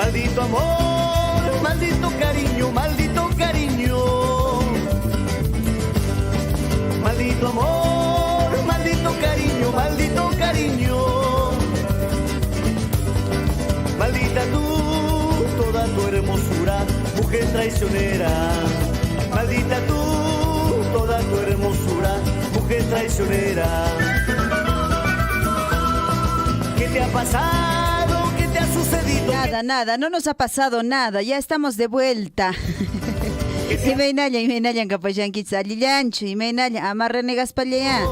Maldito amor, maldito cariño, maldito cariño. Maldito amor, maldito cariño, maldito cariño. Maldita tú, toda tu hermosura, mujer traicionera. Maldita tú, toda tu hermosura, mujer traicionera. ¿Qué te ha pasado? ¿Qué te ha sucedido? Nada, no nos ha pasado nada, ya estamos de vuelta. Imaynallan kapallanki tzalillanchu, imaynallan ama renegaspalla,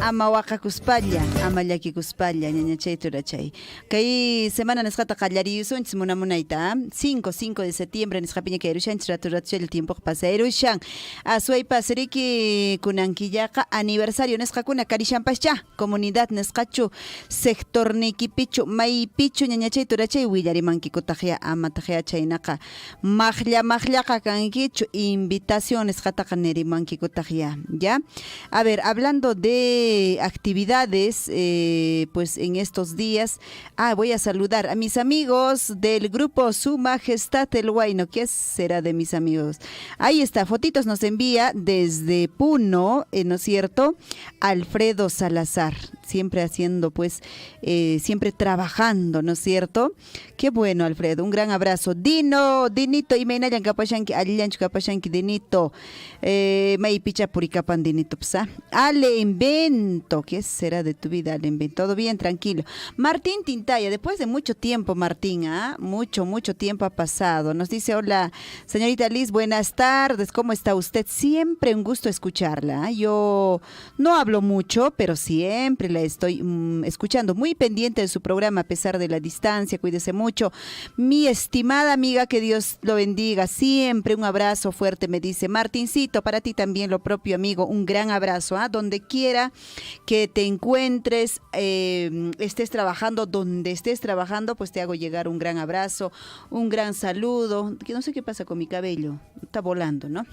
ama waqakuspalla, ama llakikuspalla, ñañachay turachay. Kay semana nisqata qallariyusunchis munamunayta, 5 de septiembre nisqapiña kayrushanchis raturachal el tiempo pasayrushan. Aswaypas riki kunankillaqa aniversario nisqakuna karishanpascha, comunidad nisqachu, sector nikipichu, maypichu ñañachay turachay willarimankikutaqya ama taqya chaynaqa. Maqllaqa kankichu invitaciones ¿ya? A ver, hablando de actividades, pues en estos días, voy a saludar a mis amigos del grupo Su Majestad el Huayno. ¿Qué será de mis amigos? Ahí está, fotitos nos envía desde Puno, ¿no es cierto? Alfredo Salazar, siempre haciendo, pues, siempre trabajando, ¿no es cierto? Qué bueno, Alfredo, un gran abrazo. Dinito, y menayan kapashanki, alillanchu kapashanki, Dinito, may picha puricapan Dinito, psa. Ale Invento, ¿qué será de tu vida, Ale Invento? Todo bien, tranquilo. Martín Tintaya, después de mucho tiempo, Martín, mucho tiempo ha pasado. Nos dice, hola, señorita Liz, buenas tardes, ¿cómo está usted? Siempre un gusto escucharla. Yo no hablo mucho, pero siempre la estoy escuchando, muy pendiente de su programa a pesar de la distancia, cuídese mucho. Mi estimada amiga, que Dios lo bendiga, siempre un abrazo fuerte, me dice Martincito, para ti también lo propio, amigo, un gran abrazo, donde quiera que te encuentres, estés trabajando, donde estés trabajando, pues te hago llegar un gran abrazo, un gran saludo, que no sé qué pasa con mi cabello, está volando, ¿no?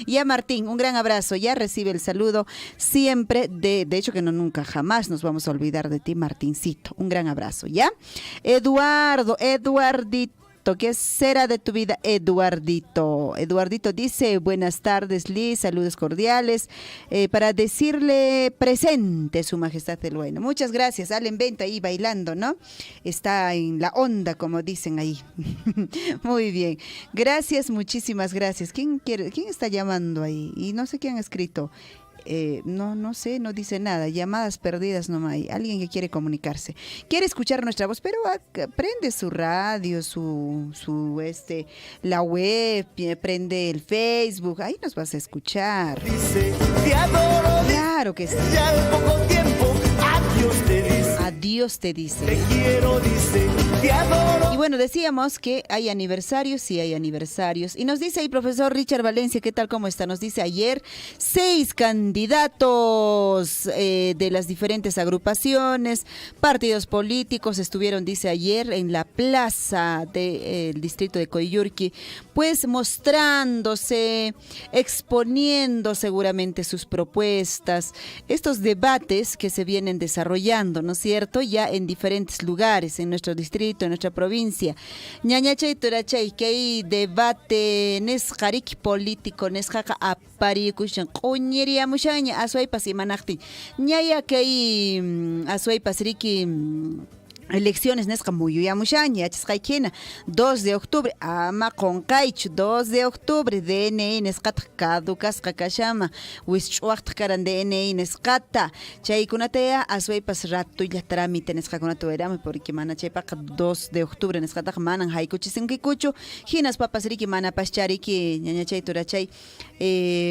Ya, Martín, un gran abrazo, ya recibe el saludo siempre, de hecho que no, nunca, jamás nos vamos a olvidar de ti, Martincito, un gran abrazo, ¿ya? Eduardito, ¿qué será de tu vida, Eduardito? Eduardito dice, buenas tardes, Liz, saludos cordiales, para decirle presente Su Majestad el Huayno. Muchas gracias, Al Invento ahí bailando, ¿no? Está en la onda, como dicen ahí. Muy bien, gracias, muchísimas gracias. ¿Quién está llamando ahí? Y no sé qué han escrito. No sé, no dice nada, llamadas perdidas nomás hay, alguien que quiere comunicarse, quiere escuchar nuestra voz, pero prende su radio, la web, prende el Facebook, ahí nos vas a escuchar. Dice, te adoro, claro que sí. Ya al poco tiempo, adiós te dice. Adiós te dice. Te quiero, dice, te adoro. Y bueno, decíamos que hay aniversarios, sí hay aniversarios. Y nos dice ahí, profesor Richard Valencia, ¿qué tal, cómo está? Nos dice ayer, 6 candidatos de las diferentes agrupaciones, partidos políticos estuvieron, dice ayer, en la plaza del distrito de Coyurqui, pues mostrándose, exponiendo seguramente sus propuestas, estos debates que se vienen desarrollando, ¿no es cierto? Ya en diferentes lugares, en nuestro distrito, en nuestra provincia. Ñañachay turachay, que hay debate nesqarik político, nesqaqa aparikushan, qoñiriamushaña, aswaypas imanaqtin. Ñaya que hay aswaypas riki elecciones nesqa muyuyamushaña, achasqaykina, 2 de octubre, ama qonkaychu, 2 de octubre, DNI nesqata caducasqa kashama, wisch'uwaqta karan DNI nesqata, chaykunataya aswaypas ratuylla trámite nesqakunata wirami, porque mana chaypaqa 2 de octubre nesqataqa manan haykuchisinkicuchu, hinas papas riki mana paschariki, ñañachay turachay,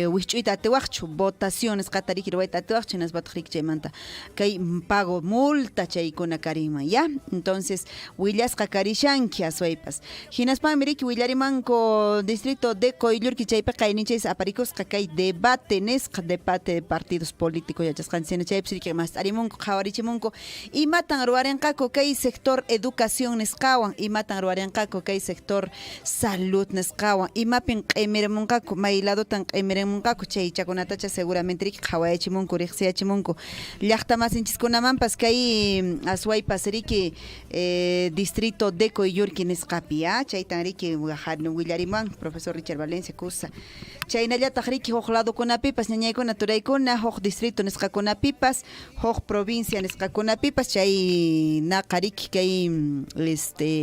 wisch'uyta atiwaqchu, votación nesqata riki ruwayta atiwaqchu, hinasbataq riki chaymanta, kay pago multa chaykuna karima, ¿ya? Entonces, Willasqa karishanki aswaypas. Hinaspami riki Willarimanco distrito de Coyllurqui chaypa qayninchis aparikusqa kay debate nesqa debate de partidos políticos yachasqancina chaypis riki mas arimunku qhawarichimunku imatan ruwarinqaku kay sector educación nesqawan, imatan ruwarinqaku kay sector salud nesqawan, imapin q'imirimunqaku mayladotan q'imirimunqaku chay chakunatacha seguramente riki qhawayachimunku riqsiyachimunku llaqta masinchikunamanpas kay aswaypas riki Riki, distrito de Coyurqui Nescapi, chaytan Riki, Willariman, profesor Richard Valencia, Cusa. Chaynallataq Riki, hoj lado kunapipas, ñañaykuna turaykuna, hoj distrito Nescakunapipas, hoj provincia Nescakunapipas, chay naqariki kay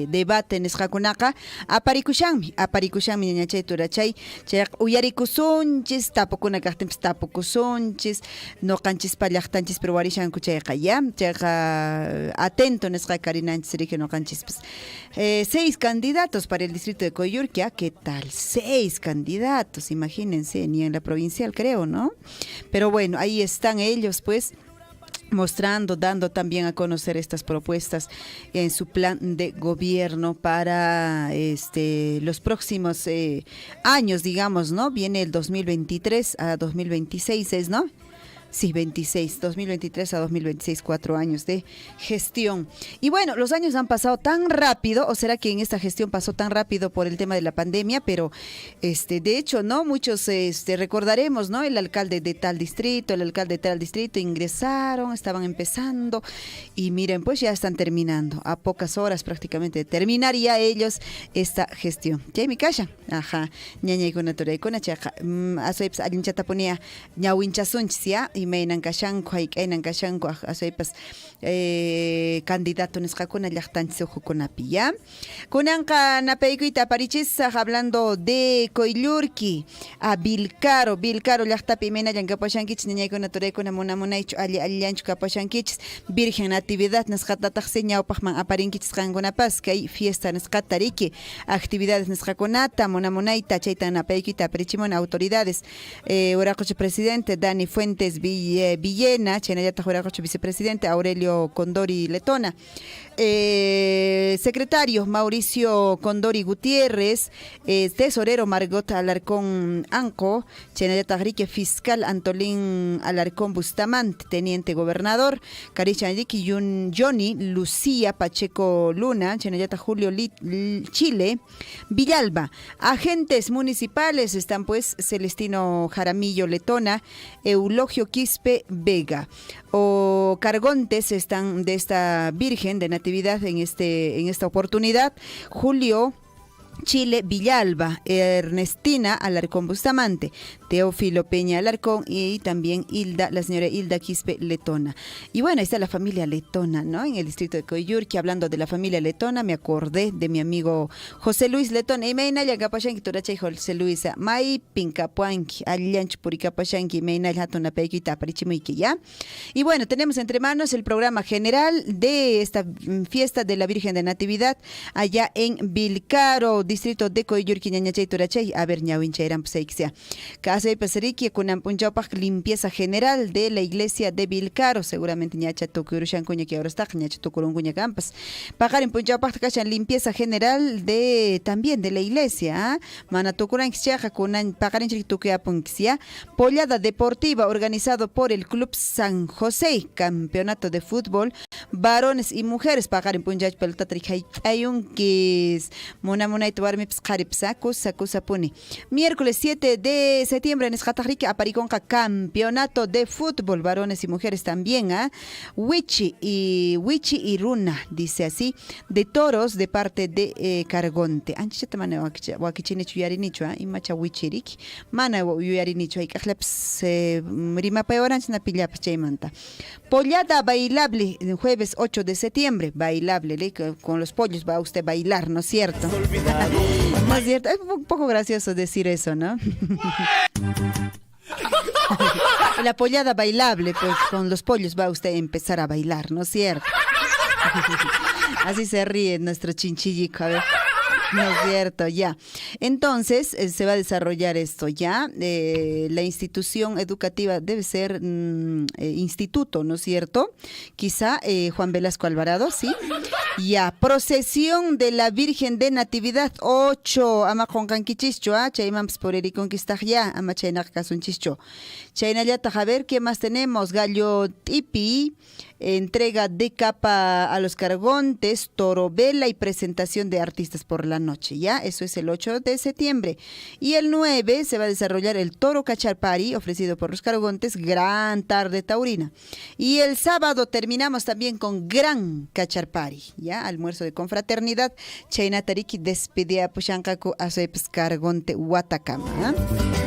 debate Nescakunaqa, aparikushanmi ñañachay turachay, chay uyarikusunchis, tapukuna kaqtinpis tapukusunchis, noqanchispaq llaqtanchis pero warishanku chayqa ya, chayqa atento nisqa karinanchis riki noqanchispis. 6 candidatos para el distrito de Coyurqui, ¿qué tal? 6 candidatos, imagínense, ni en la provincial creo, ¿no? Pero bueno, ahí están ellos pues mostrando, dando también a conocer estas propuestas en su plan de gobierno para los próximos años, digamos, ¿no? Viene el 2023 a 2026, ¿no? Sí, 2023 a 2026, 4 años de gestión. Y bueno, los años han pasado tan rápido, o será que en esta gestión pasó tan rápido por el tema de la pandemia, pero de hecho, ¿no? Muchos recordaremos, ¿no? El alcalde de tal distrito, el alcalde de tal distrito ingresaron, estaban empezando y miren, pues ya están terminando. A pocas horas prácticamente terminaría ellos esta gestión. ¿Ya mi casa? Ajá. Ñaña y con naturaleza, chaja. Asoips alinchata ponía ñawinchasunchia y mainan kashanku hayk'aynan kashanku asaypas candidato nisqakuna llaqtanchis uqukunapi ya kunanqa napaykuyta aparichis hablando de Coyurqui a Vilcaro llaqtapi imaynallan kapashankichis ñañaykuna turaykuna munamunaychu allianchu kapashankichis Virgen Natividad nisqatataqsi ñawpaqman aparinkichis qankunapas kay fiesta nisqata riki actividades nisqakunata munamunayta chaytan napaykuyta aparichimuna autoridades Huiracocha presidente Dani Fuentes Villena, Chenayata Huiracocha vicepresidente Aurelio Condori Letona, secretario Mauricio Condori Gutiérrez, tesorero Margot Alarcón Anco, Chenayata Rique fiscal Antolín Alarcón Bustamante, teniente gobernador, Carichaniki Johnny Lucía Pacheco Luna, Chenayata Julio Chile, Villalba, agentes municipales están pues Celestino Jaramillo Letona, Eulogio Quispe Vega, o cargontes están de esta Virgen de Natividad en esta oportunidad, Julio Chile Villalba, Ernestina Alarcón Bustamante, Teófilo Peña Alarcón y también la señora Hilda Quispe Letona. Y bueno, ahí está la familia Letona, ¿no? En el distrito de Coyurqui, hablando de la familia Letona, me acordé de mi amigo José Luis Letona. Y meina kapashanki turachay José Luis, mai pinkapuanki, allanch purikapashanki, meina hatuna pequita parichimuiki, ¿ya? Y bueno, tenemos entre manos el programa general de esta fiesta de la Virgen de Natividad allá en Vilcaro, distrito de Coyurqui, ñañachay turachay, a ver, ñawinchayran pseixia. Casey Peseriqui, con punchaupac limpieza general de la iglesia de Vilcaro, seguramente ñacha tukurushan cuña que ahora está, ñacha tukurunguña campas. Pagar en punchaupac cachan limpieza general también de la iglesia, mana tukuran xiaja kunan pagar en tukuyapunxia, pollada deportiva organizado por el Club San José, campeonato de fútbol, varones y mujeres, pagar en punchaupac pelotatrij hay un que es mona miércoles 7 de septiembre en Escatajrique apariconca campeonato de fútbol, varones y mujeres también, Wichi y Runa, dice así, de toros de parte de Cargonte. Anchita mana wakichinichu yarinichu, imacha wichirik, mana yarinichu, hay cahlaps rima peoranch na pillapas chaymanta. Pollada bailable, jueves 8 de septiembre, bailable, con los pollos va usted a bailar, ¿no es cierto? No es cierto, es un poco gracioso decir eso, ¿no? La pollada bailable, pues con los pollos va usted a empezar a bailar, ¿no es cierto? Así se ríe nuestro chinchillico, a ver. No es cierto, ya. Entonces, se va a desarrollar esto ya. La institución educativa debe ser instituto, ¿no es cierto? Quizá Juan Velasco Alvarado, ¿sí? Ya, procesión de la Virgen de Natividad 8, ama concanquichischo, chaymamps por eri conquistar ya, ama chaynak chischo. Chaynallata, a ver qué más tenemos, gallo tipi, entrega de capa a los cargontes, toro vela y presentación de artistas por la noche, ya, eso es el 8 de septiembre. Y el 9 se va a desarrollar el toro cacharpari, ofrecido por los cargontes, gran tarde taurina. Y el sábado terminamos también con gran cacharpari, ya, almuerzo de confraternidad, chaynatariki despedía pushankaku a su cargonte Huatacama.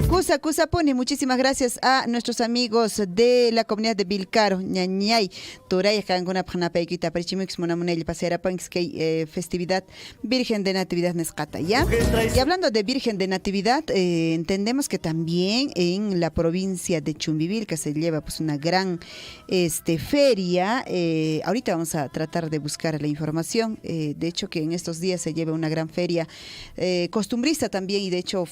Kusa pone, muchísimas gracias a nuestros amigos de la comunidad de Vilcaro, ñañay, Turaya Kanguna Panapequita, Perichimix Monamunel, Pasera Panxkei, festividad Virgen de Natividad Nescata, ¿ya? Y hablando de Virgen de Natividad, entendemos que también en la provincia de Chumbivilca se lleva pues una gran feria. Ahorita vamos a tratar de buscar la información. De hecho, que en estos días se lleva una gran feria costumbrista también, y de hecho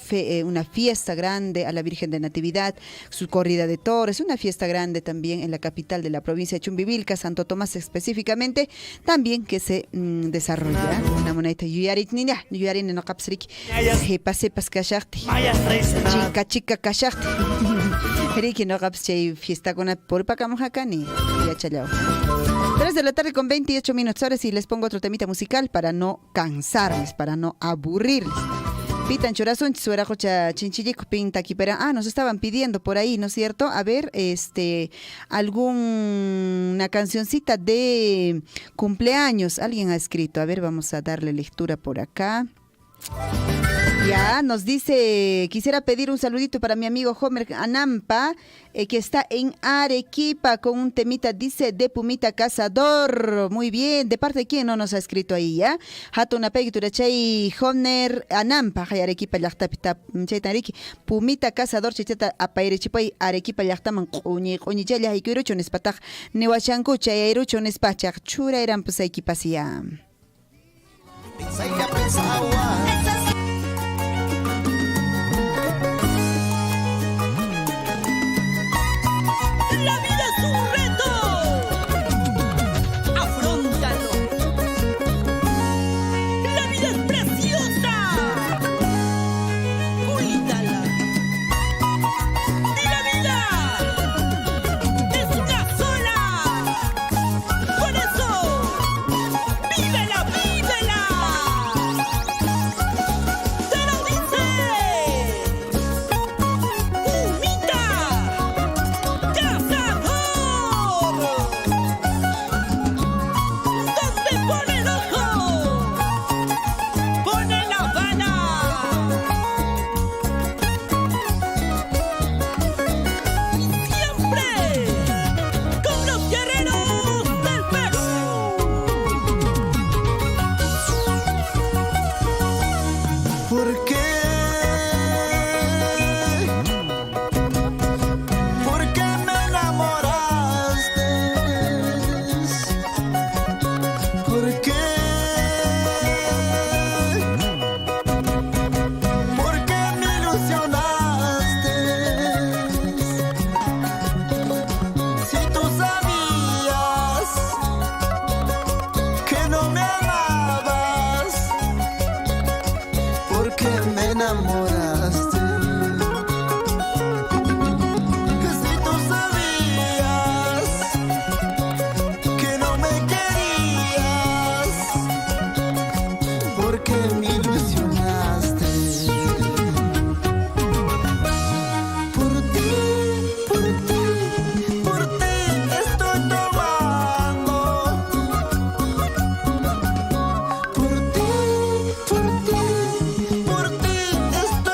una fiesta grande a la Virgen de Natividad, su corrida de toros, una fiesta grande también en la capital de la provincia de Chumbivilca, Santo Tomás específicamente, también que se desarrolla una moneda yuyarit niña, yuyarin no capsrik, sepas cacharte, chica cacharte, Ricky no capsche fiesta con por pacamojacani, ya chalao. 3 de la tarde con 28 minutos, ahora sí les pongo otro temita musical para no cansarles, para no aburrirles. Pitan chorazón, suerajocha chinchillico, pinta aquí, pero nos estaban pidiendo por ahí, ¿no es cierto? A ver, alguna cancioncita de cumpleaños, alguien ha escrito, a ver, vamos a darle lectura por acá. Ya, nos dice, quisiera pedir un saludito para mi amigo Homer Anampa, que está en Arequipa con un temita, dice, de Pumita Cazador. Muy bien, ¿de parte de quién no nos ha escrito ahí, ya? Hatuna Pegtura Chay Homer Anampa, Arequipa Yachtapita, Chaitariki, Pumita Cazador, Chicheta Apairechipai, Arequipa Yachtaman, Uñichaya, y Kiruchones Pataj, Newachancucha, y Iruchones Pachak, Chura eran pues equipacia. La vida es un reto. Afróntalo. La vida es preciosa. Cuídala. Y la vida es una sola. Por eso, vívela, vívela. Te lo dice Pumita Cazador. Donde pone el ojo, pone la bala. Siempre con los guerreros del Perú. ¿Por qué? ¿Por qué me enamoraste? ¿Por qué? ¿Por qué me ilusionaste? Si tú sabías que no me amabas, ¿por qué me enamoraste? Que si tú sabías que no me querías, ¿por qué me ilusionaste? Por ti, por ti, por ti estoy tomando. Por ti, por ti, por ti estoy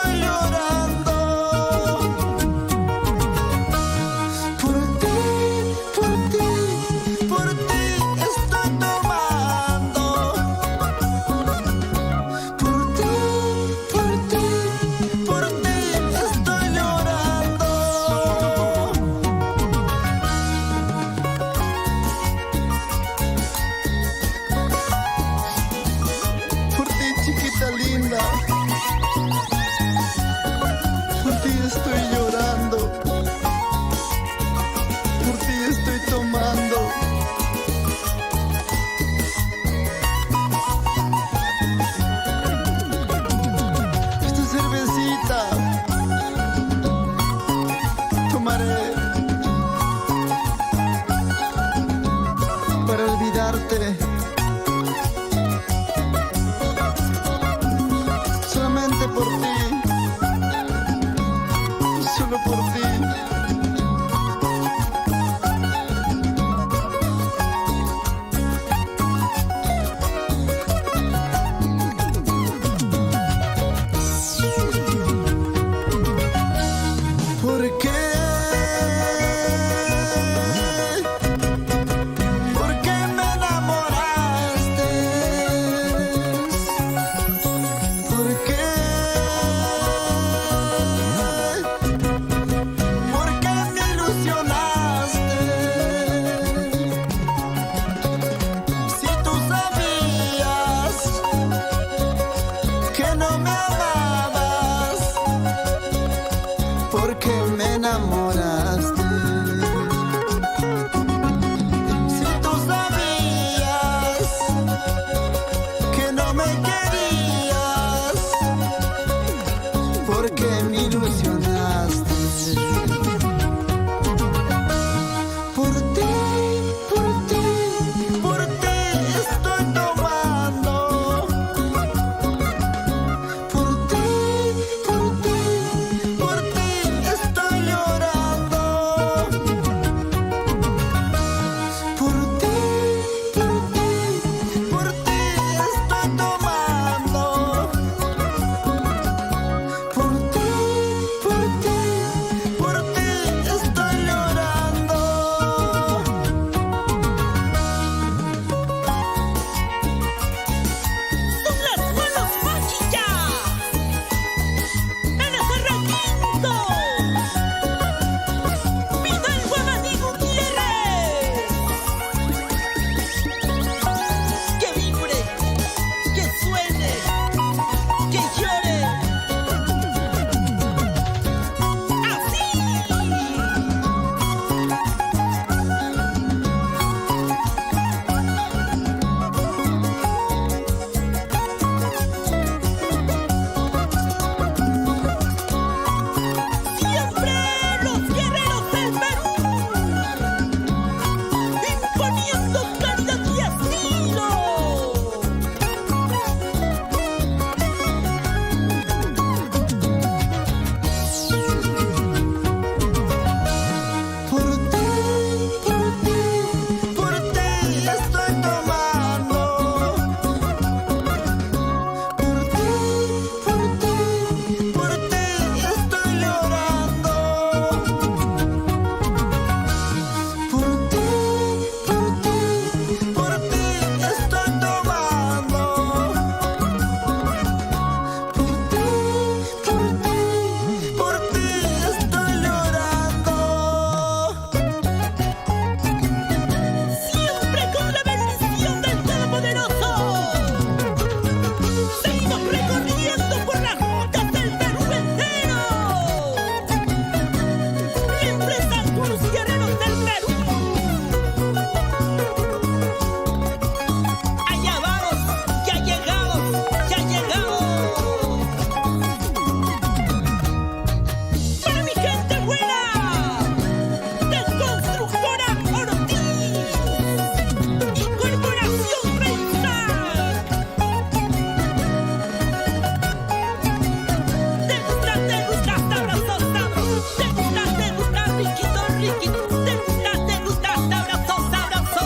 me querías, porque me ilusionaste. Por ti, por ti, por ti estoy tomando. Por ti, por ti, por ti estoy llorando. Por ti, por ti, por ti estoy tomando. Por ti, por ti, por ti estoy llorando. Son las manos mágicas en ese requinto. Vidal Guamaní Gutiérrez. Que vibre, que suene, que llore. Así. Siempre los guerreros del Perú, imponiendo calidad y estilo. Por ti, por ti estoy tomando. Por ti, por ti estoy llorando. Por ti, por ti estoy tomando. Por ti, por ti estoy llorando. Siempre con la bendición del Todopoderoso. Seguimos recorriendo por las rutas del Perú entero. Representando los guerreros del Perú. Allá vamos, ya llegamos, ya llegamos. Para mi gente buena, Desconstructora Ortiz y Corporación Reysa. Te gusta, sabroso, sabroso. Te gusta, riquito, riquito. Te gusta, sabroso, sabroso.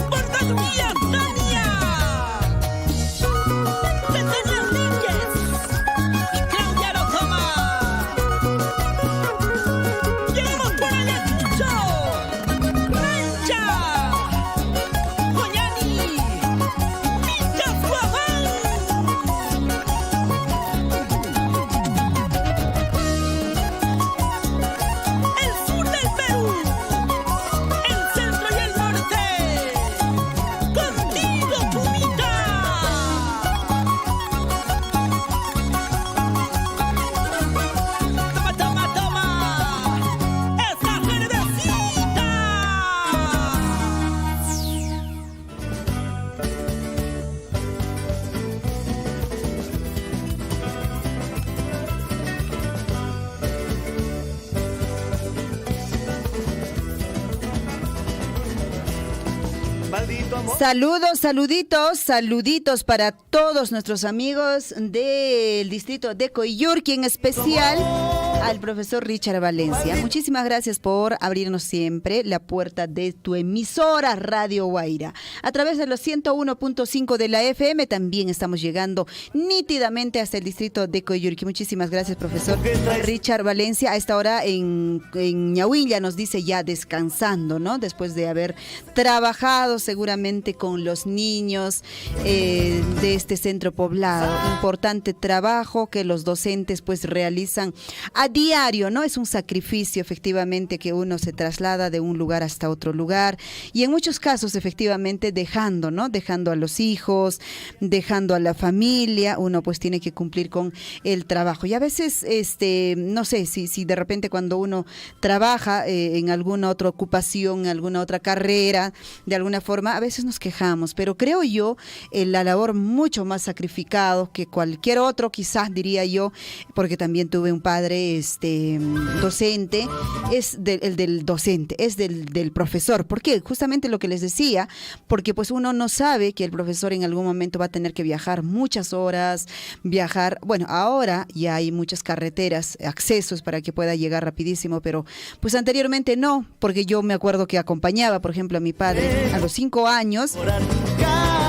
Portaduría Tania. Betania Níquez y Claudia Rotoma. Llegamos por Ayacucho, Rancha, Goyani, Villas Guabán. El sur del Perú, el centro y el norte. Contigo, Pumita. Toma, toma, toma. Esta cervecita. Maldito amor. Saludos, saluditos para todos nuestros amigos del distrito de Coyurqui, en especial al profesor Richard Valencia. Muchísimas gracias por abrirnos siempre la puerta de tu emisora Radio Guaira. A través de los 101.5 de la FM también estamos llegando nítidamente hasta el distrito de Coyurqui. Muchísimas gracias, profesor Richard Valencia. A esta hora en Ñahuilla nos dice ya descansando, ¿no? Después de haber trabajado seguramente con los niños de este centro poblado. Importante trabajo que los docentes pues realizan a diario, ¿no? Es un sacrificio efectivamente que uno se traslada de un lugar hasta otro lugar y en muchos casos efectivamente dejando, ¿no? Dejando a los hijos, dejando a la familia, uno pues tiene que cumplir con el trabajo. Y a veces, no sé, si de repente cuando uno trabaja en alguna otra ocupación, en alguna otra carrera, de alguna forma, a veces nos quejamos, pero creo yo la labor mucho más sacrificado que cualquier otro, quizás diría yo, porque también tuve un padre docente, es el del docente, es del profesor. ¿Por qué? Justamente lo que les decía, porque pues uno no sabe que el profesor en algún momento va a tener que viajar muchas horas, bueno, ahora ya hay muchas carreteras, accesos para que pueda llegar rapidísimo, pero pues anteriormente no, porque yo me acuerdo que acompañaba, por ejemplo, a mi padre a los 5 años.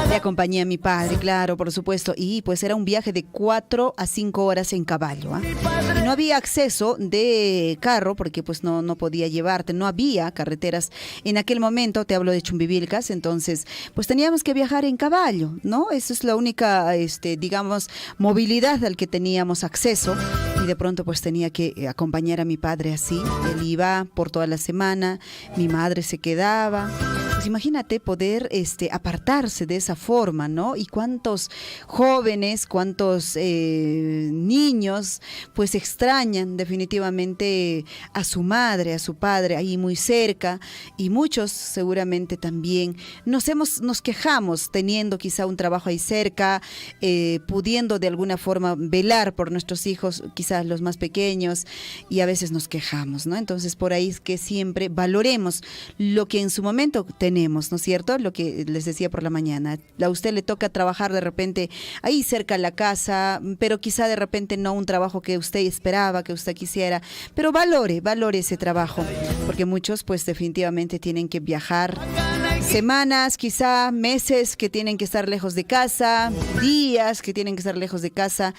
Le acompañé a mi padre, claro, por supuesto, y pues era un viaje de 4 a 5 horas en caballo. Y no había acceso de carro porque pues no podía llevarte, no había carreteras en aquel momento, te hablo de Chumbivilcas, entonces pues teníamos que viajar en caballo, ¿no? Esa es la única, digamos, movilidad al que teníamos acceso y de pronto pues tenía que acompañar a mi padre así, él iba por toda la semana, mi madre se quedaba. Pues imagínate poder apartarse de esa forma, ¿no? Y cuántos jóvenes, cuántos niños, pues extrañan definitivamente a su madre, a su padre, ahí muy cerca, y muchos seguramente también nos quejamos teniendo quizá un trabajo ahí cerca, pudiendo de alguna forma velar por nuestros hijos, quizás los más pequeños, y a veces nos quejamos, ¿no? Entonces por ahí es que siempre valoremos lo que en su momento tenemos, ¿no es cierto? Lo que les decía por la mañana, a usted le toca trabajar de repente ahí cerca de la casa, pero quizá de repente no un trabajo que usted esperaba, que usted quisiera, pero valore ese trabajo, porque muchos pues definitivamente tienen que viajar semanas, quizá meses que tienen que estar lejos de casa, días que tienen que estar lejos de casa,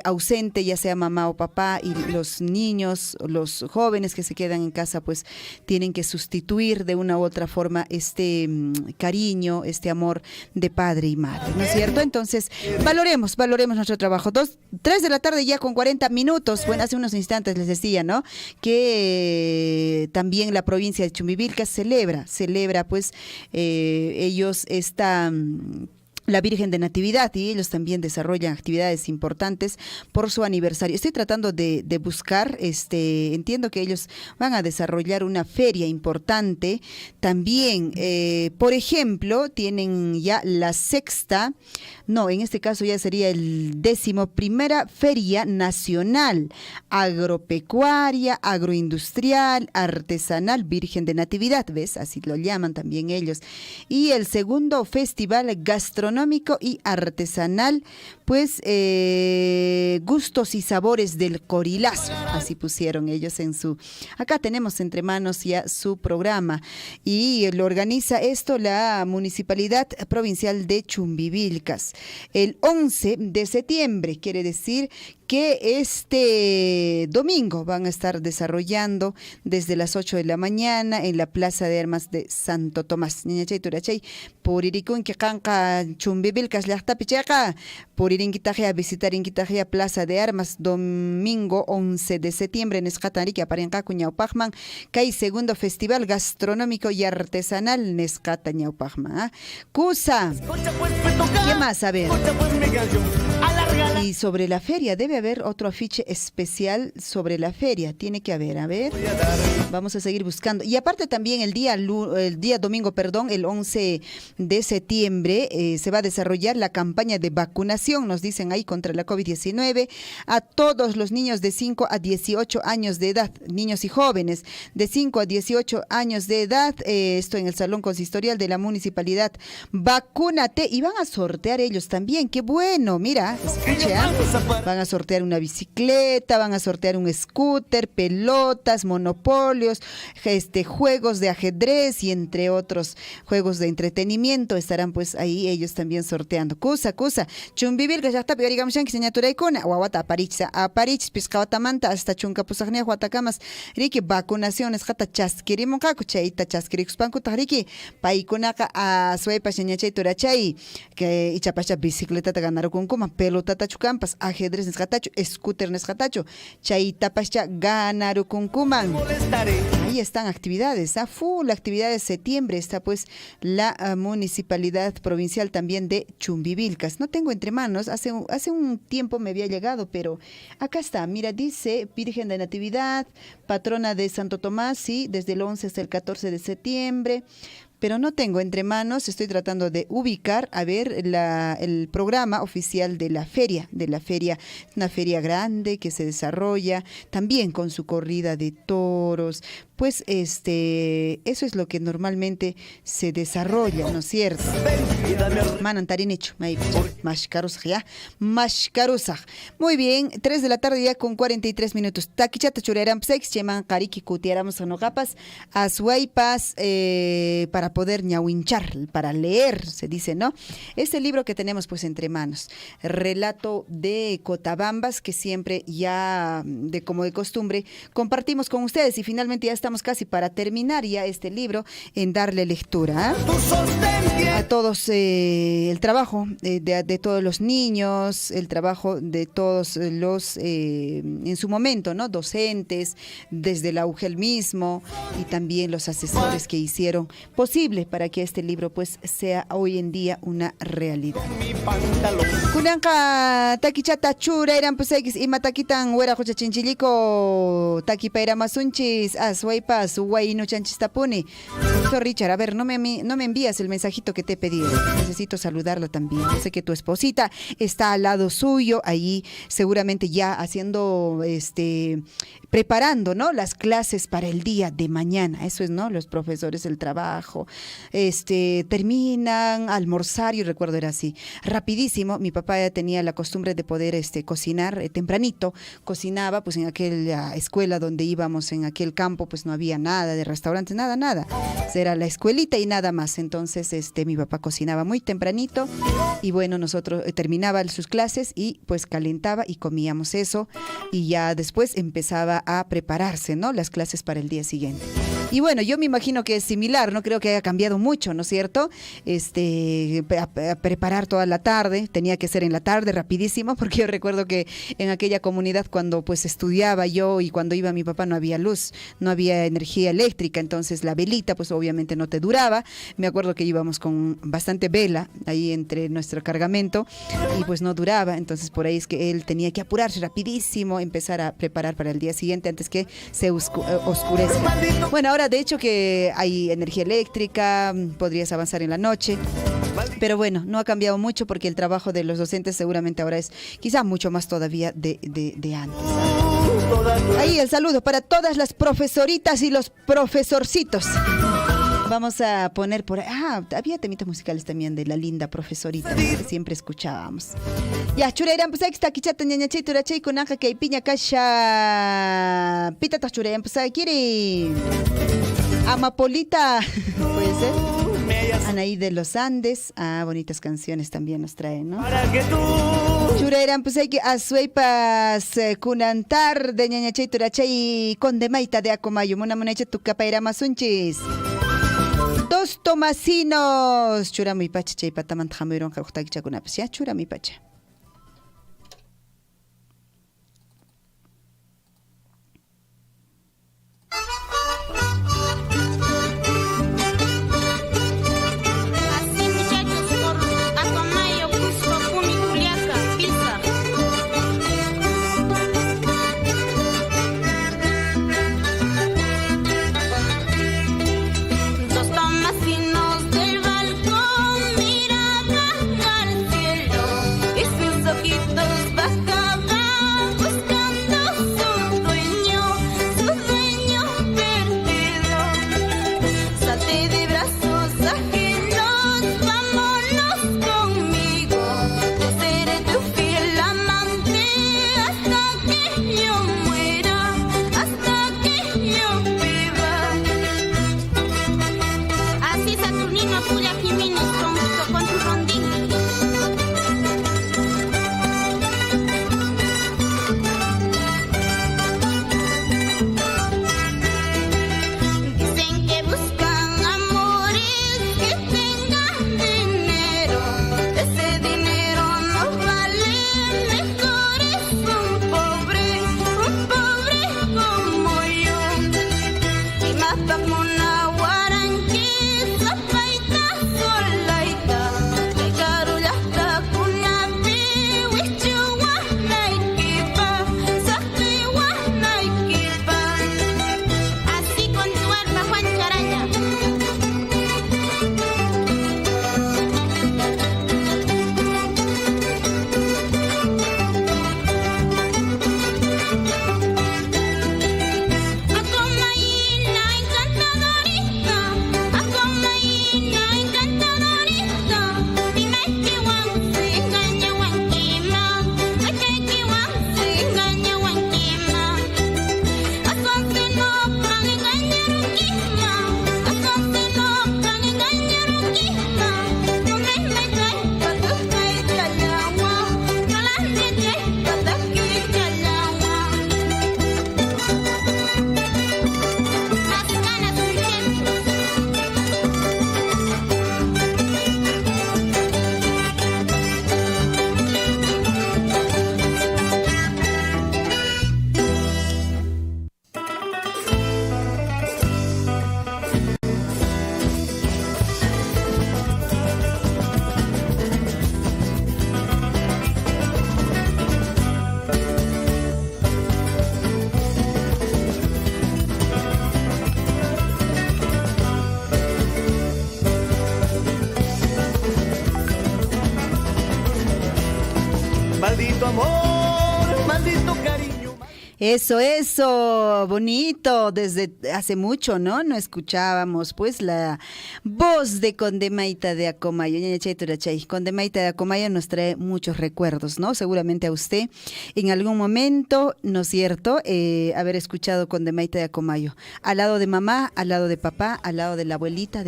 ausente, ya sea mamá o papá, y los niños, los jóvenes que se quedan en casa, pues tienen que sustituir de una u otra forma cariño, amor de padre y madre, ¿no es cierto? Entonces, valoremos nuestro trabajo. 3 de la tarde ya con 40 minutos. Bueno, hace unos instantes les decía, ¿no? Que también la provincia de Chumbivilcas celebra pues ellos la Virgen de Natividad, y ellos también desarrollan actividades importantes por su aniversario. Estoy tratando de buscar, entiendo que ellos van a desarrollar una feria importante. También, por ejemplo, tienen ya la sexta, en este caso ya sería el 11ª Feria Nacional Agropecuaria, Agroindustrial, Artesanal Virgen de Natividad, ¿ves? Así lo llaman también ellos. Y el segundo Festival Gastronómico y Artesanal, pues Gustos y Sabores del Corilazo, así pusieron ellos acá tenemos entre manos ya su programa, y lo organiza esto la Municipalidad Provincial de Chumbivilcas. El 11 de septiembre, quiere decir que este domingo van a estar desarrollando desde las 8 de la mañana en la Plaza de Armas de Santo Tomás. Niñachay turachay, puririkun que canca Chumbivilcas llaqtapichaqa, puririnkitajia visitarinkitajia Plaza de Armas domingo 11 de septiembre nesqatanriki aparinqaku ñawpaqman kay segundo Festival Gastronómico y Artesanal nesqata ñawpaqman. Kusa, ¿qué más? A ver. Y sobre la feria, debe haber otro afiche especial sobre la feria. Tiene que haber, a ver. Vamos a seguir buscando. Y aparte también el día domingo, el 11 de septiembre, se va a desarrollar la campaña de vacunación, nos dicen ahí, contra la COVID-19, a todos los niños de 5 a 18 años de edad, niños y jóvenes de 5 a 18 años de edad, esto en el Salón Consistorial de la Municipalidad. Vacúnate, y van a sortear ellos también. Qué bueno, mira, escucha, van a sortear una bicicleta, van a sortear un scooter, pelotas, monopolios, juegos de ajedrez y entre otros juegos de entretenimiento. Estarán pues ahí ellos también sorteando. Kusa, Chumbivilcas llaqta piqarikamshanki señaturaykuna, wawata aparich pisqawatamanta hasta chunka pusaqniaq watakamas riki vacunaciones qata chaskirimunqaku, chayta chaskirikuspankutaq riki paykunaqa aswaypa señachay turachay que ichapacha bicicletata ganarukunkuman, pelotata nisqatachu campas, ajedrez nisqatachu, scooter nisqatachu, chaytapascha ganarukunkuman. Molestaré. Ahí están actividades, full actividades de septiembre, está pues la municipalidad provincial también de Chumbivilcas. No tengo entre manos, hace un tiempo me había llegado, pero acá está, mira, dice Virgen de Natividad, patrona de Santo Tomás, sí, desde el 11 hasta el 14 de septiembre. Pero no tengo entre manos, estoy tratando de ubicar, a ver, el programa oficial de la feria, una feria grande que se desarrolla, también con su corrida de toros, pues eso es lo que normalmente se desarrolla, ¿no es cierto? Manantarinecho, Mashkarusaj. Muy bien, 3 de la tarde ya con 43 minutos. Taquichata chureram sex, cheman kariki kutiéramos anogapas, azuaipas, para poder ñauinchar, para leer, se dice, ¿no? Este libro que tenemos pues entre manos, relato de Cotabambas, que siempre ya, como de costumbre, compartimos con ustedes y finalmente ya estamos casi para terminar ya este libro en darle lectura a todos, el trabajo de todos los niños, el trabajo de todos los, en su momento, ¿no? Docentes, desde el UGEL mismo y también los asesores que hicieron posible para que este libro pues sea hoy en día una realidad. Kunanka takichata chura eran pues ima takitan huera jocha chinchiliko takipaira masunchis aswaipa suwainu chanchistapuni. Doctor Richard, a ver, no me envías el mensajito que te he pedido. Necesito saludarla también. Yo sé que tu esposita está al lado suyo, ahí seguramente ya haciendo, preparando, ¿no? Las clases para el día de mañana. Eso es, ¿no? Los profesores, el trabajo, terminan, almorzar, yo recuerdo era así, rapidísimo. Mi papá ya tenía la costumbre de poder cocinar tempranito, cocinaba pues en aquella escuela donde íbamos, en aquel campo, pues no había nada de restaurantes, nada. Era la escuelita y nada más. Entonces mi papá cocinaba muy tempranito y bueno, nosotros terminaba sus clases y pues calentaba y comíamos eso y ya después empezaba a prepararse, ¿no? Las clases para el día siguiente. Y bueno, yo me imagino que es similar, no creo que haya cambiado mucho, ¿no es cierto? A preparar toda la tarde, tenía que ser en la tarde, rapidísimo, porque yo recuerdo que en aquella comunidad cuando pues estudiaba yo y cuando iba mi papá no había luz, no había energía eléctrica, entonces la velita pues obviamente no te duraba. Me acuerdo que íbamos con bastante vela ahí entre nuestro cargamento y pues no duraba, entonces por ahí es que él tenía que apurarse rapidísimo, empezar a preparar para el día siguiente antes que se oscurezca. Bueno, ahora de hecho que hay energía eléctrica, podrías avanzar en la noche, pero bueno, no ha cambiado mucho porque el trabajo de los docentes seguramente ahora es quizá mucho más todavía de antes. Ahí el saludo para todas las profesoritas y los profesorcitos. Vamos a poner por ahí. Había temitas musicales también de la linda profesorita, ¿no? Que siempre escuchábamos. Ya, churairan, pues aquí está Kichata ñañachay, turachay, con anja que hay piña casha. Pita churairan, pues quiere. Amapolita, puede ser. Anaí de los Andes. Bonitas canciones también nos traen, ¿no? Para que tú Churairan, pues hay que asuepas kunantar de ñañachay, turachay, con de maita de acomayo. Mona monecha tu capaira masunchis. Dos tomasinos. Chura mi pacha, chay patamant jamuiron jauhtaki chakunapis. Ya, chura mi pacha. Así muchachos por Acomayo, Cusco, Puni, Culiaca, Pisa. Dos tomasinos del balcón miraban al cielo y maldito amor, maldito cariño. Eso, bonito. Desde hace mucho, ¿no? No escuchábamos, pues, la voz de Condemaita de Acomayo. Condemaita de Acomayo nos trae muchos recuerdos, ¿no? Seguramente a usted en algún momento, ¿no es cierto?, haber escuchado Condemaita de Acomayo. Al lado de mamá, al lado de papá, al lado de la abuelita,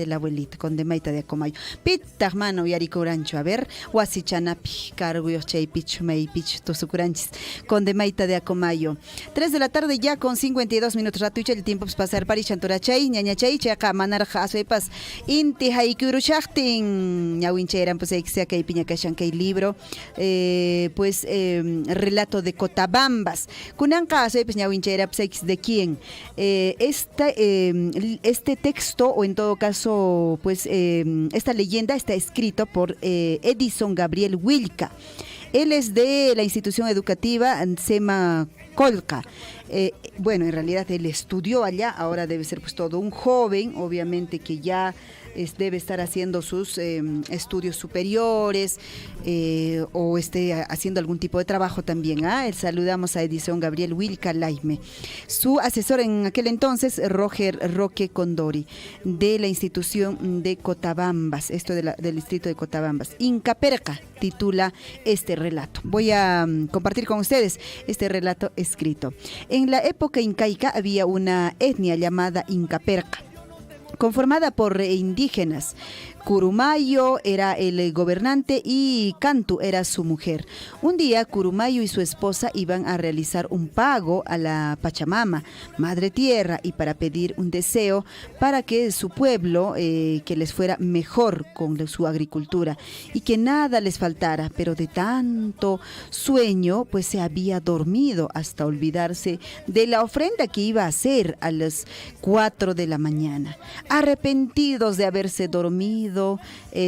Condemaita de Acomayo. Pita, hermano, yaricurancho. A ver, huasichanapi, carguyos, chaypichu, meipich, tosucuranchis. Condemaita de Acomayo. 3 de la tarde ya con 52 minutos. Ratucha el tiempo pues pasar pari chanturachay, ñañachay, chaca manarja asuepas, inti haikuru shachtin, ñawincheran pues sea que hay piña que libro, relato de Cotabambas. Kunanka asuepas ñawinchera pues de quién. Este texto, o en todo caso, pues esta leyenda está escrito por Edison Gabriel Wilca. Él es de la institución educativa Sema Colca. Bueno, en realidad él estudió allá, ahora debe ser pues todo un joven, obviamente que ya debe estar haciendo sus estudios superiores o esté haciendo algún tipo de trabajo también. Saludamos a Edison Gabriel Wilca Laime. Su asesor en aquel entonces, Roque Condori, de la institución de Cotabambas, esto del distrito de Cotabambas. Incaperca titula este relato. Voy a compartir con ustedes este relato escrito. En la época incaica había una etnia llamada Incaperca, conformada por indígenas. Curumayo era el gobernante y Cantu era su mujer. Un día Curumayo y su esposa iban a realizar un pago a la Pachamama, Madre Tierra, y para pedir un deseo para que su pueblo, que les fuera mejor con su agricultura y que nada les faltara, pero de tanto sueño pues se había dormido hasta olvidarse de la ofrenda que iba a hacer a las 4 de la mañana. Arrepentidos de haberse dormido,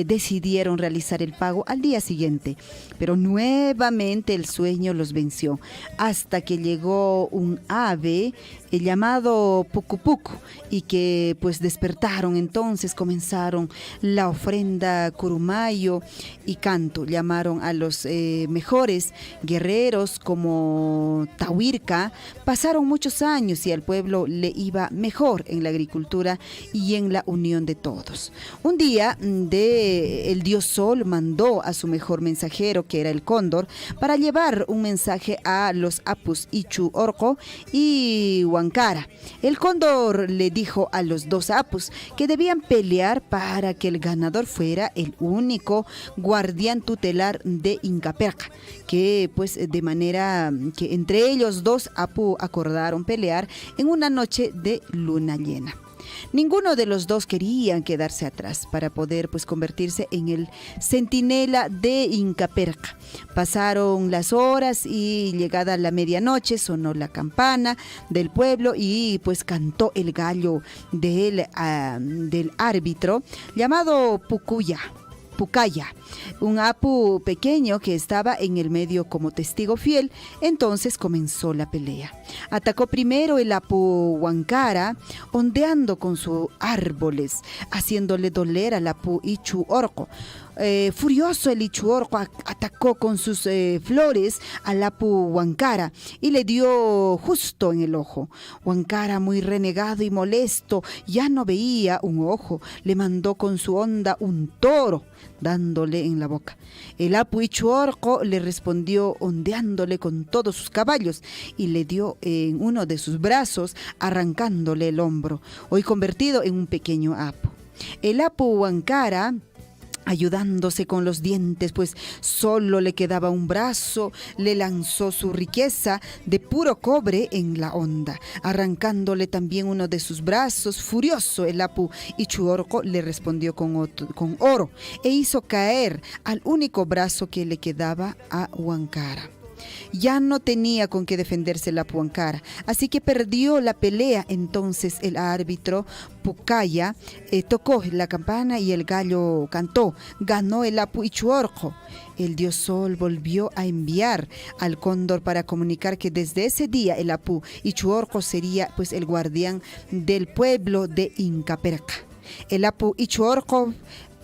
decidieron realizar el pago al día siguiente, pero nuevamente el sueño los venció, hasta que llegó un ave llamado Pucupucu, y que pues despertaron. Entonces comenzaron la ofrenda Curumayo y Canto. Llamaron a los mejores guerreros como Tahuirca. Pasaron muchos años y al pueblo le iba mejor en la agricultura y en la unión de todos. Un día el dios Sol mandó a su mejor mensajero, que era el cóndor, para llevar un mensaje a los Apus Ichu Orco y Huancara. El cóndor le dijo a los dos Apus que debían pelear para que el ganador fuera el único guardián tutelar de Incaperca, que pues de manera que entre ellos dos Apu acordaron pelear en una noche de luna llena. Ninguno de los dos querían quedarse atrás para poder pues convertirse en el centinela de Incaperca. Pasaron las horas y llegada la medianoche sonó la campana del pueblo y pues cantó el gallo del árbitro llamado Pucaya, un apu pequeño que estaba en el medio como testigo fiel. Entonces comenzó la pelea. Atacó primero el apu Huancara, ondeando con sus árboles, haciéndole doler al apu Ichu Orco. Furioso, el Ichuorco atacó con sus flores al apu Huancara y le dio justo en el ojo. Huancara, muy renegado y molesto, ya no veía un ojo, le mandó con su onda un toro, dándole en la boca. El apu Ichuorco le respondió ondeándole con todos sus caballos y le dio en uno de sus brazos, arrancándole el hombro, hoy convertido en un pequeño apu. El apu Huancara, ayudándose con los dientes, pues solo le quedaba un brazo, le lanzó su riqueza de puro cobre en la onda, arrancándole también uno de sus brazos. Furioso, el apu Ichuorco le respondió con oro e hizo caer al único brazo que le quedaba a Huancara. Ya no tenía con qué defenderse la Huancara, así que perdió la pelea. Entonces el árbitro Pucaya tocó la campana y el gallo cantó. Ganó el apu Ichuorco. El dios Sol volvió a enviar al cóndor para comunicar que desde ese día el apu Ichuorco sería pues el guardián del pueblo de Incaperca. El apu Ichuorco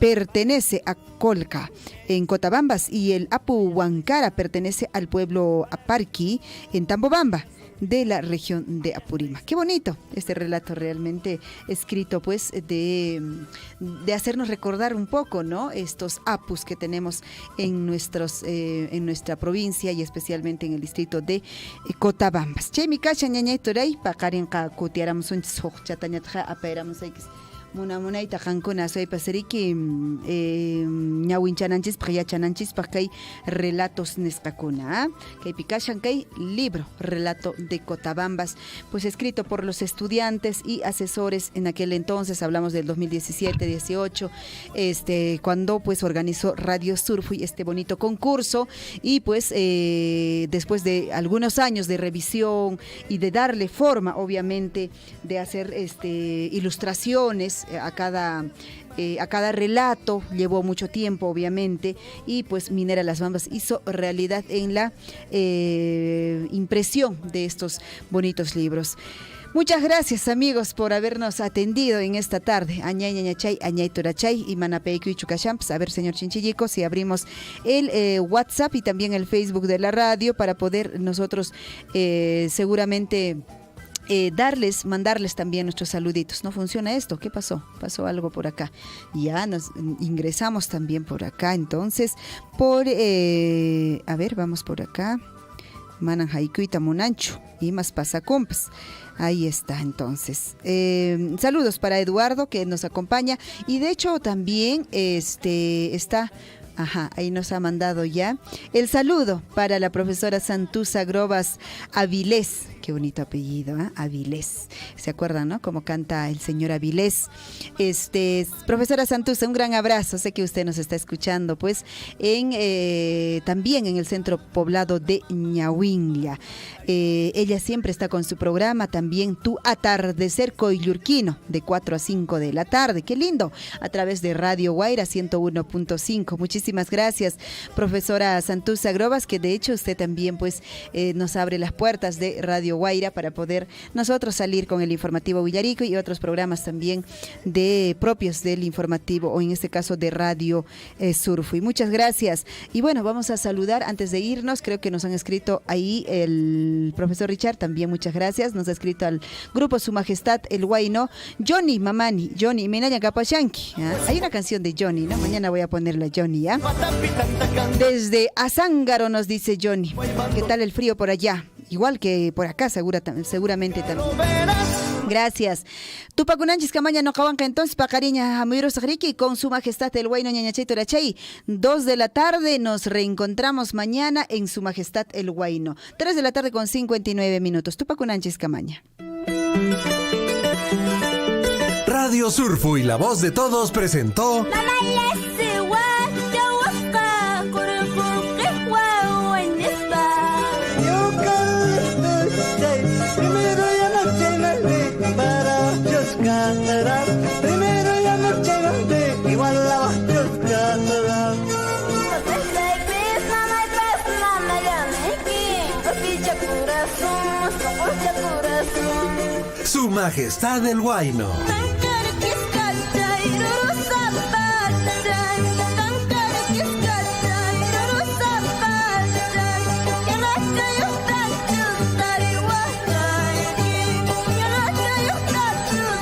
pertenece a Colca, en Cotabambas, y el Apu Huancara pertenece al pueblo Aparqui, en Tambobamba, de la región de Apurímac. Qué bonito este relato, realmente escrito pues de hacernos recordar un poco, ¿no? Estos apus que tenemos en nuestra provincia y especialmente en el distrito de Cotabambas. Che mi cacha ñañay toray paqarin ka kutiaramos un chatañatja apairamos x Munaita Hankuna soy pasariki ñawinchananchis payachananchis pakay relatos nescacuna que picachan kay libro relato de Cotabambas, pues escrito por los estudiantes y asesores en aquel entonces. Hablamos del 2017-18, cuando pues organizó Radio Surfui este bonito concurso, y pues después de algunos años de revisión y de darle forma, obviamente, de hacer ilustraciones a cada relato, llevó mucho tiempo obviamente, y pues Minera Las Bambas hizo realidad en la impresión de estos bonitos libros. Muchas gracias, amigos, por habernos atendido en esta tarde. Añay ñañachay, añay torachay y manapeiku y chucachamps. A ver, señor Chinchillico, si abrimos el WhatsApp y también el Facebook de la radio para poder nosotros seguramente mandarles también nuestros saluditos. ¿No funciona esto? ¿Qué pasó? Pasó algo por acá. Ya nos ingresamos también por acá. Entonces, a ver, vamos por acá. Manan Haiku y Tamunancho y más pasacompas. Ahí está, entonces. Saludos para Eduardo, que nos acompaña. Y de hecho también está... Ajá, ahí nos ha mandado ya el saludo para la profesora Santuza Grobas Avilés. Qué bonito apellido, ¿eh? Avilés. ¿Se acuerdan, no? Como canta el señor Avilés. Profesora Santuza, un gran abrazo. Sé que usted nos está escuchando, pues, también en el centro poblado de Ñahuinlla. Ella siempre está con su programa, también Tu Atardecer Coyllurquino, de 4 a 5 de la tarde. Qué lindo, a través de Radio Guaira 101.5. Muchísimas gracias, profesora Santuza Grobas, que de hecho usted también pues nos abre las puertas de Radio Guaira para poder nosotros salir con el informativo Villarico y otros programas también propios del informativo, o en este caso de Radio Surfui. Muchas gracias. Y bueno, vamos a saludar antes de irnos. Creo que nos han escrito ahí el profesor Richard, también muchas gracias. Nos ha escrito al grupo Su Majestad el Huayno, Johnny Mamani, Johnny Menaya Capachanqui. Hay una canción de Johnny, ¿no? Mañana voy a ponerla Johnny, ¿ya? Desde Azángaro nos dice Johnny. ¿Qué tal el frío por allá? Igual que por acá, seguramente también. Gracias. Tupacunanchis Camaña no cabanca entonces pacariña Amuiros Ricky con Su Majestad el Huayno Ñañachay Torachay. 2 de la tarde nos reencontramos mañana en Su Majestad el Huayno. 3 de la tarde con 59 minutos. Tupacunanchis Camaña. Radio Surfui, la voz de todos, presentó Primero ya noche grande, igual la vas a Su Majestad el Huayno.